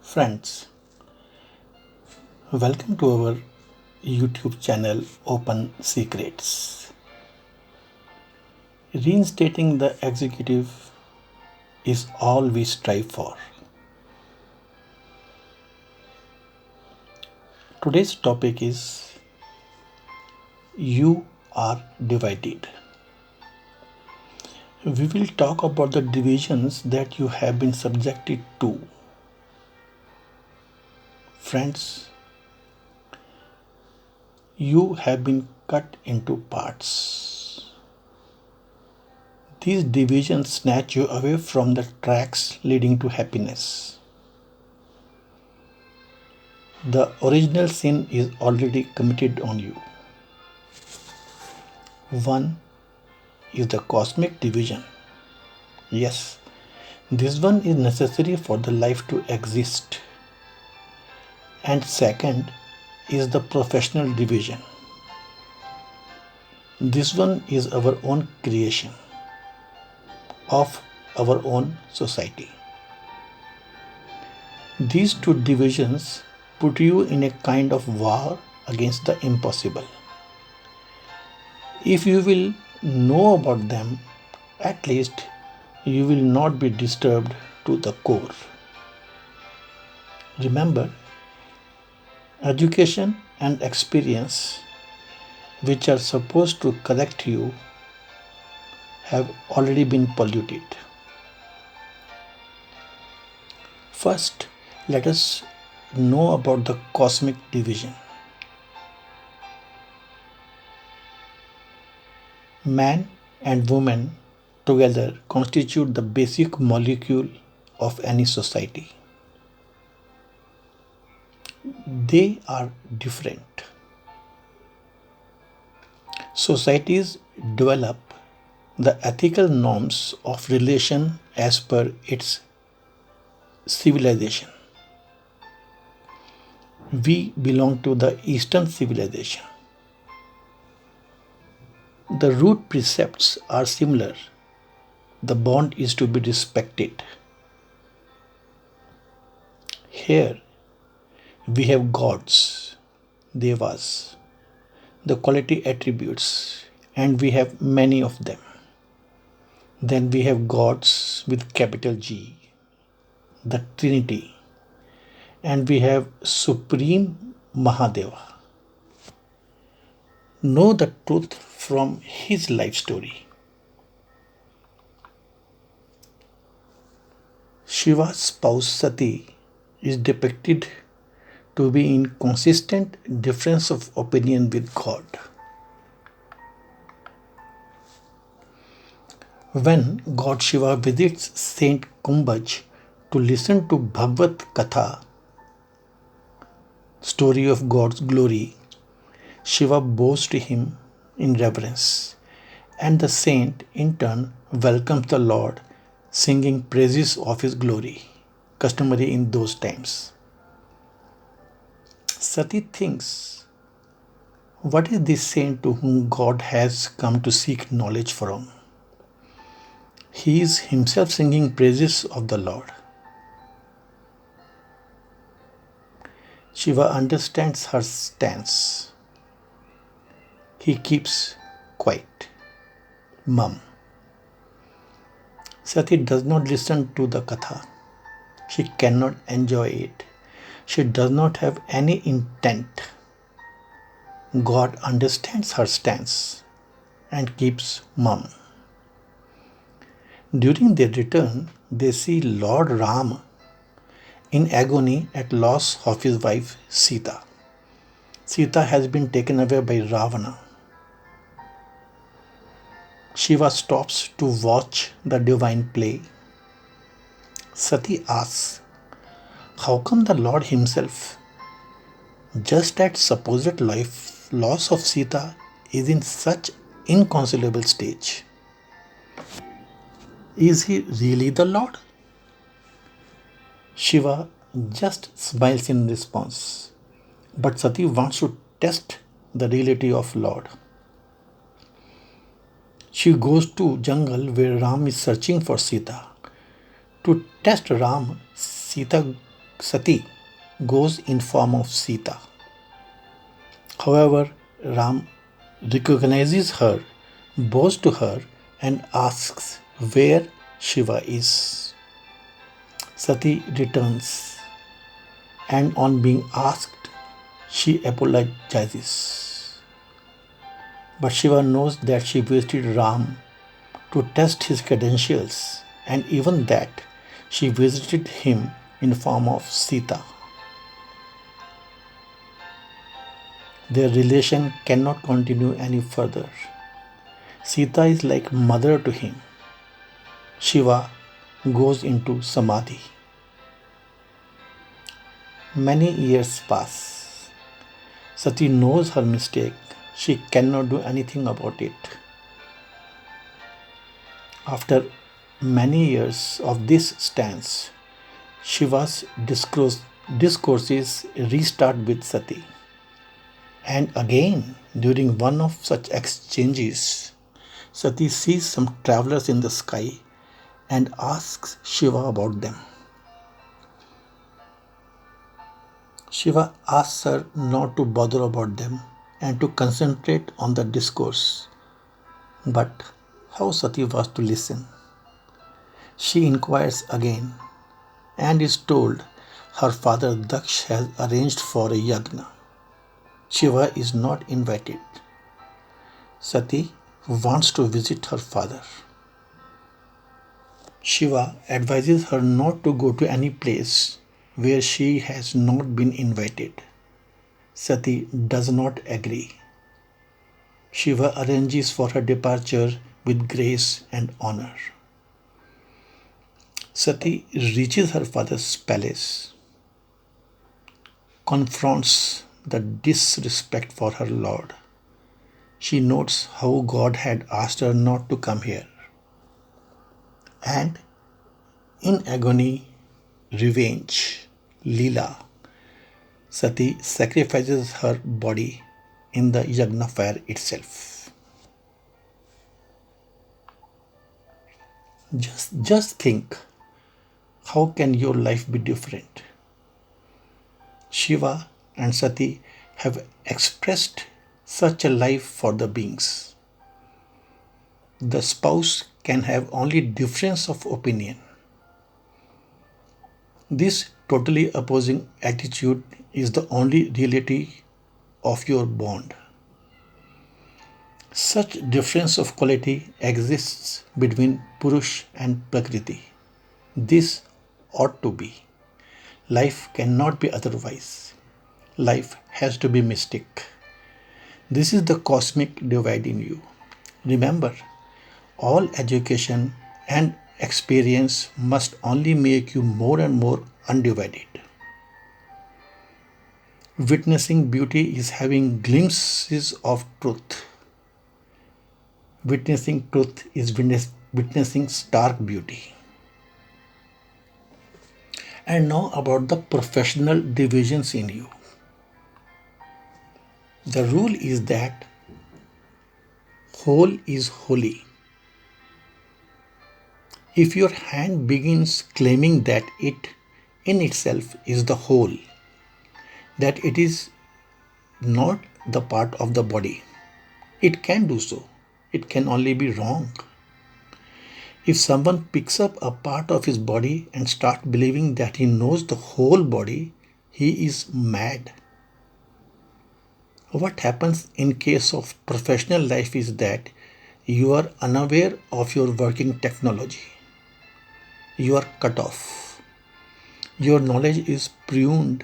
Friends, welcome to our YouTube channel Open Secrets. Reinstating the executive is all we strive for. Today's topic is You Are Divided. We will talk about the divisions that you have been subjected to. Friends, you have been cut into parts. These divisions snatch you away from the tracks leading to happiness. The original sin is already committed on you. One is the cosmic division. Yes, this one is necessary for the life to exist. And second is the professional division. This one is our own creation of our own society. These two divisions put you in a kind of war against the impossible. If you will know about them, at least you will not be disturbed to the core. Remember, education and experience, which are supposed to correct you, have already been polluted. First, let us know about the cosmic division. Man and woman together constitute the basic molecule of any society. They are different. Societies develop the ethical norms of relation as per its civilization. We belong to the Eastern civilization. The root precepts are similar. The bond is to be respected. Here we have gods, devas, the quality attributes, and we have many of them. Then we have gods with capital G, the Trinity, and we have Supreme Mahadeva. Know the truth from his life story. Shiva's spouse Sati is depicted to be in consistent difference of opinion with God. When God Shiva visits Saint Kumbhaj to listen to Bhagavad Katha, story of God's glory, Shiva bows to him in reverence, and the saint in turn welcomes the Lord, singing praises of his glory, customary in those times. Sati thinks, what is this saint to whom God has come to seek knowledge from? He is himself singing praises of the Lord. Shiva understands her stance. He keeps quiet, mum. Sati does not listen to the katha. She cannot enjoy it. She does not have any intent. God understands her stance and keeps mum. During their return, they see Lord Ram in agony at loss of his wife Sita. Sita has been taken away by Ravana. Shiva stops to watch the divine play. Sati asks, how come the Lord himself, just at supposed loss of Sita, is in such inconsolable stage? Is he really the Lord? Shiva just smiles in response. But Sati wants to test the reality of Lord. She goes to jungle where Ram is searching for Sita. To test Ram, Sita Sati goes in form of Sita. However, Ram recognizes her, bows to her, and asks where Shiva is. Sati returns, and on being asked, she apologizes. But Shiva knows that she visited Ram to test his credentials, and even that she visited him in form of Sita. Their relation cannot continue any further. Sita is like mother to him. Shiva goes into Samadhi. Many years pass. Sati knows her mistake. She cannot do anything about it. After many years of this stance, Shiva's discourses restart with Sati. And again, during one of such exchanges, Sati sees some travelers in the sky and asks Shiva about them. Shiva asks her not to bother about them and to concentrate on the discourse. But how Sati was to listen? She inquires again and is told her father Daksh has arranged for a yagna. Shiva is not invited. Sati wants to visit her father. Shiva advises her not to go to any place where she has not been invited. Sati does not agree. Shiva arranges for her departure with grace and honor. Sati reaches her father's palace, confronts the disrespect for her lord. She notes how God had asked her not to come here. And in agony, revenge, Leela, Sati sacrifices her body in the yagna fire itself. Just think, how can your life be different? Shiva and Sati have expressed such a life for the beings. The spouse can have only difference of opinion. This totally opposing attitude is the only reality of your bond. Such difference of quality exists between Purush and Prakriti. This ought to be. Life cannot be otherwise. Life has to be mystic. This is the cosmic divide in you. Remember, all education and experience must only make you more and more undivided. Witnessing beauty is having glimpses of truth. Witnessing truth is witnessing stark beauty. And now about the professional divisions in you. The rule is that whole is holy. If your hand begins claiming that it in itself is the whole, that it is not the part of the body, it can do so. It can only be wrong. If someone picks up a part of his body and starts believing that he knows the whole body, he is mad. What happens in case of professional life is that you are unaware of your working technology. You are cut off. Your knowledge is pruned.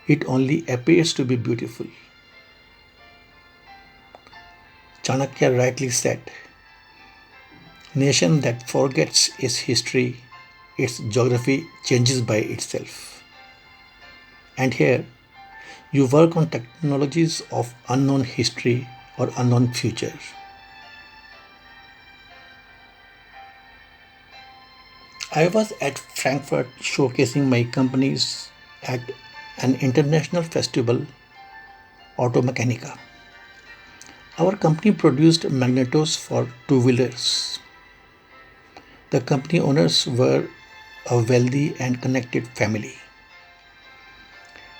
It only appears to be beautiful. Chanakya rightly said, nation that forgets its history, its geography changes by itself. And here, you work on technologies of unknown history or unknown future. I was at Frankfurt showcasing my companies at an international festival, Automechanica. Our company produced magnetos for two-wheelers. The company owners were a wealthy and connected family.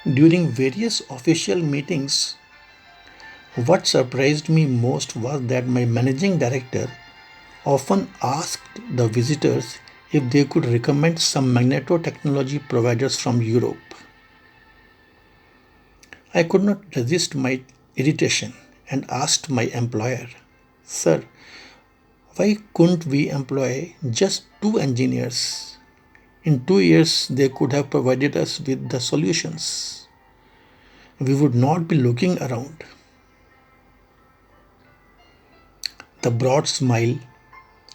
During various official meetings, what surprised me most was that my managing director often asked the visitors if they could recommend some magneto technology providers from Europe. I could not resist my irritation and asked my employer, "Sir, why couldn't we employ just two engineers? In 2 years, they could have provided us with the solutions. We would not be looking around." The broad smile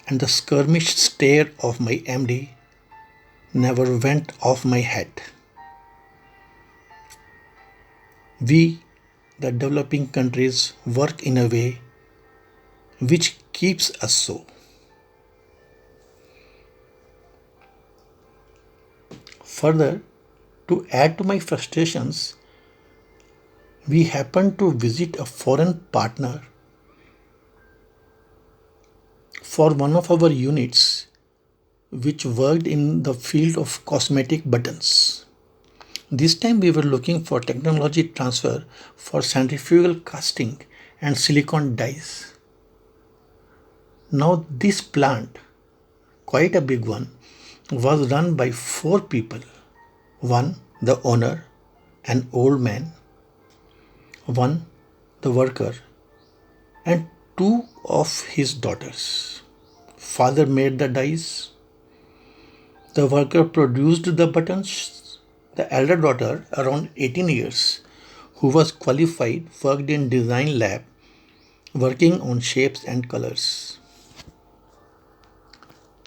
and the skirmish stare of my MD never went off my head. We, the developing countries, work in a way which keeps us so. Further, to add to my frustrations, we happened to visit a foreign partner for one of our units which worked in the field of cosmetic buttons. This time we were looking for technology transfer for centrifugal casting and silicon dies. Now this plant, quite a big one, was run by four people. One, the owner, an old man, one, the worker, and two of his daughters. Father made the dies, the worker produced the buttons. The elder daughter, around 18 years, who was qualified, worked in design lab, working on shapes and colors.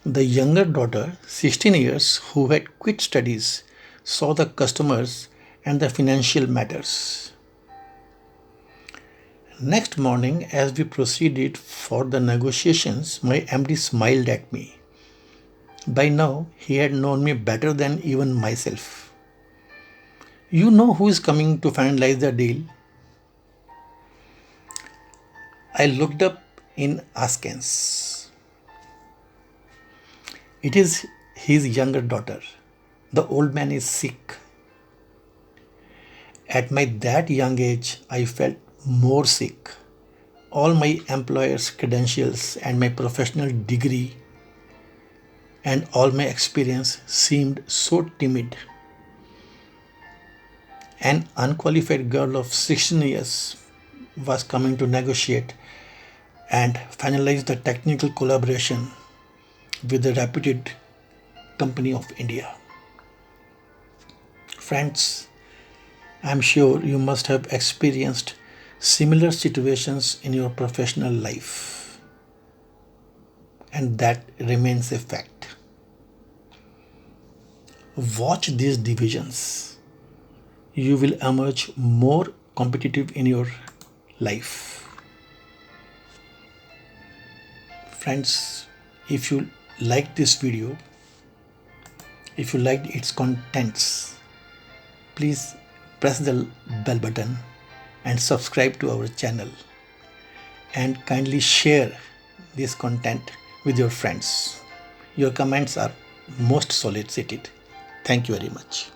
The younger daughter, 16 years, who had quit studies, saw the customers and the financial matters. Next morning, as we proceeded for the negotiations, my MD smiled at me. By now, he had known me better than even myself. "You know who is coming to finalize the deal?" I looked up in askance. It is his younger daughter. The old man is sick. At my that young age, I felt more sick. All my employer's credentials and my professional degree and all my experience seemed so timid. An unqualified girl of 16 years was coming to negotiate and finalize the technical collaboration with the reputed company of India. Friends, I'm sure you must have experienced similar situations in your professional life, and that remains a fact. Watch these divisions. You will emerge more competitive in your life. Friends, if you like this video, if you liked its contents, please press the bell button and subscribe to our channel, and kindly share this content with your friends. Your comments are most solicited. Thank you very much.